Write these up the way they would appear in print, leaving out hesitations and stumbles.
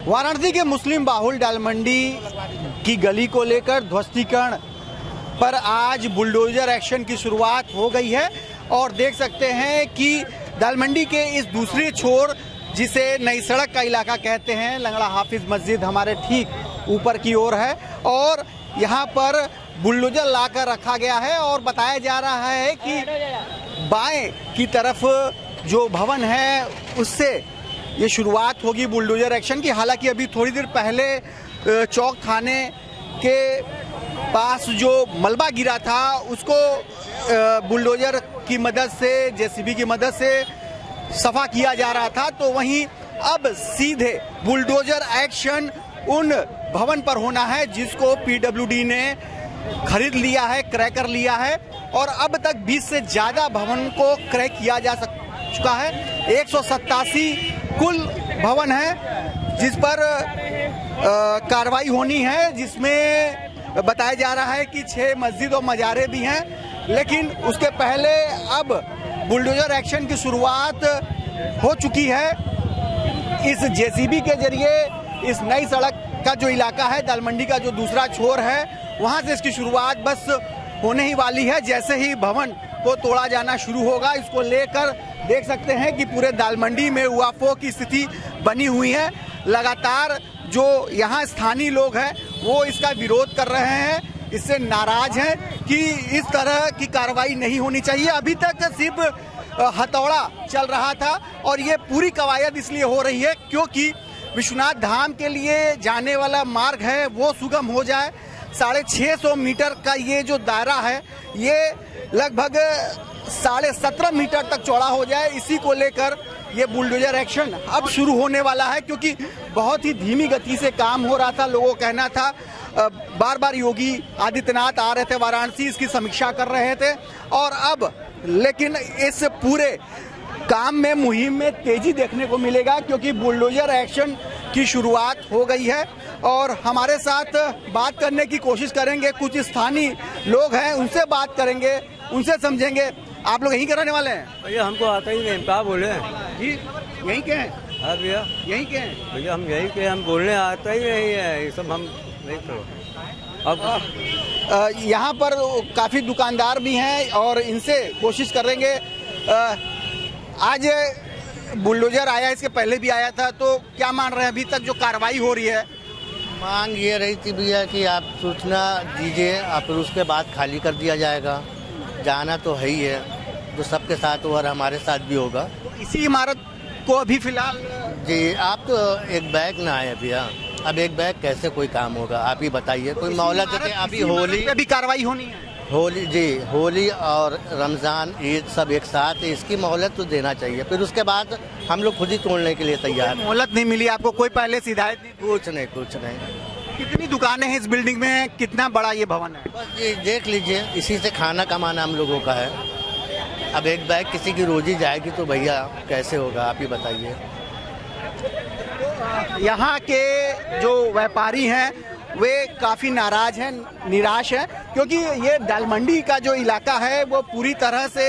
वाराणसी के मुस्लिम बाहुल डालमंडी की गली को लेकर ध्वस्तीकरण पर आज बुलडोजर एक्शन की शुरुआत हो गई है और देख सकते हैं कि डालमंडी के इस दूसरे छोर जिसे नई सड़क का इलाका कहते हैं, लंगड़ा हाफिज मस्जिद हमारे ठीक ऊपर की ओर है और यहाँ पर बुलडोजर लाकर रखा गया है और बताया जा रहा है कि बाएं की तरफ जो भवन है उससे ये शुरुआत होगी बुलडोजर एक्शन की। हालांकि अभी थोड़ी देर पहले चौक थाने के पास जो मलबा गिरा था उसको बुलडोजर की मदद से, जेसीबी की मदद से सफा किया जा रहा था, तो वहीं अब सीधे बुलडोजर एक्शन उन भवन पर होना है जिसको पीडब्ल्यूडी ने खरीद लिया है, क्रय कर लिया है और अब तक 20 से ज़्यादा भवन को क्रय किया जा चुका है। 187 कुल भवन है जिस पर कार्रवाई होनी है, जिसमें बताया जा रहा है कि 6 मस्जिद और मजारे भी हैं। लेकिन उसके पहले अब बुलडोजर एक्शन की शुरुआत हो चुकी है। इस जेसीबी के जरिए इस नई सड़क का जो इलाका है, दालमंडी का जो दूसरा छोर है, वहां से इसकी शुरुआत बस होने ही वाली है। जैसे ही भवन को तोड़ा जाना शुरू होगा, इसको लेकर देख सकते हैं कि पूरे दालमंडी में उआफो की स्थिति बनी हुई है। लगातार जो यहाँ स्थानीय लोग हैं वो इसका विरोध कर रहे हैं, इससे नाराज हैं कि इस तरह की कार्रवाई नहीं होनी चाहिए। अभी तक सिर्फ हथौड़ा चल रहा था और ये पूरी कवायद इसलिए हो रही है क्योंकि विश्वनाथ धाम के लिए जाने वाला मार्ग है वो सुगम हो जाए। 650 मीटर का ये जो दायरा है ये लगभग 17.5 मीटर तक चौड़ा हो जाए। इसी को लेकर ये बुलडोजर एक्शन अब शुरू होने वाला है क्योंकि बहुत ही धीमी गति से काम हो रहा था। लोगों का कहना था, बार बार योगी आदित्यनाथ आ रहे थे वाराणसी, इसकी समीक्षा कर रहे थे और अब लेकिन इस पूरे काम में, मुहिम में तेजी देखने को मिलेगा क्योंकि बुलडोजर एक्शन की शुरुआत हो गई है। और हमारे साथ बात करने की कोशिश करेंगे, कुछ स्थानीय लोग हैं उनसे बात करेंगे, उनसे समझेंगे। आप लोग यहीं के रहने वाले हैं? भैया हमको आता ही नहीं, क्या बोले जी, यहीं के हैं? हाँ भैया यहीं के हैं भैया, हम यहीं के, हम बोलने आता ही नहीं है, ये सब हम नहीं करो। अब यहाँ पर काफ़ी दुकानदार भी हैं और इनसे कोशिश करेंगे। आज बुलडोजर आया, इसके पहले भी आया था, तो क्या मान रहे हैं अभी तक जो कार्रवाई हो रही है? मांग ये रही थी भैया कि आप सूचना दीजिए और फिर उसके बाद खाली कर दिया जाएगा। जाना तो है ही है, जो सबके साथ और हमारे साथ भी होगा। इसी इमारत को अभी फिलहाल जी, आप तो एक बैग ना आए भैया, अब एक बैग कैसे कोई काम होगा आप ही बताइए। कोई मोहलत देते, अभी होली, अभी कार्रवाई होनी है। होली जी, होली और रमज़ान, ईद सब एक साथ है, इसकी मोहलत तो देना चाहिए। फिर उसके बाद हम लोग खुद ही तोड़ने के लिए तैयार। मोहलत नहीं मिली आपको? कोई पहले से हिदायत नहीं? कुछ नहीं, कुछ नहीं। कितनी दुकानें हैं इस बिल्डिंग में? कितना बड़ा ये भवन है? बस ये देख लीजिए, इसी से खाना कमाना हम लोगों का है। अब एक बैग किसी की रोजी जाएगी तो भैया कैसे होगा आप ही बताइए। यहाँ के जो व्यापारी हैं वे काफ़ी नाराज हैं, निराश हैं क्योंकि ये दालमंडी का जो इलाका है वो पूरी तरह से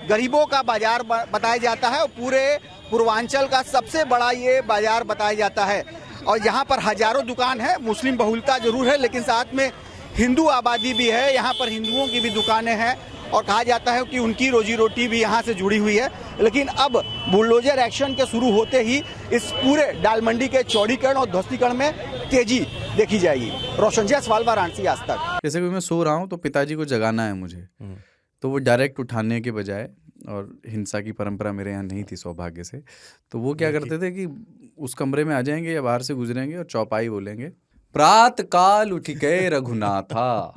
गरीबों का बाजार बताया जाता है और पूरे पूर्वांचल का सबसे बड़ा ये बाजार बताया जाता है। और यहाँ पर हजारों दुकान है, मुस्लिम बहुलता जरूर है लेकिन साथ में हिंदू आबादी भी है। यहाँ पर हिंदुओं की भी दुकानें हैं और कहा जाता है कि उनकी रोजी रोटी भी यहाँ से जुड़ी हुई है। लेकिन अब बुलडोजर एक्शन के शुरू होते ही इस पूरे दालमंडी के चौड़ीकरण और ध्वस्तीकरण में तेजी देखी जाएगी। रोशन जायसवाल, वाराणसी, आज तक। जैसे कि मैं सो रहा हूँ तो पिताजी को जगाना है मुझे, तो वो डायरेक्ट उठाने के बजाय, और हिंसा की परंपरा मेरे यहाँ नहीं थी सौभाग्य से, तो वो क्या करते थे कि उस कमरे में आ जाएंगे या बाहर से गुजरेंगे और चौपाई बोलेंगे, प्रात काल उठ के रघुनाथा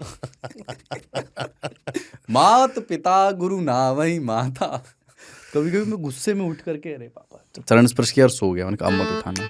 मात पिता गुरु नावई माता। कभी कभी मैं गुस्से में उठ करके अरे पापा, चरण स्पर्श किया और सो गया। मैंने कहा अब मत उठाना।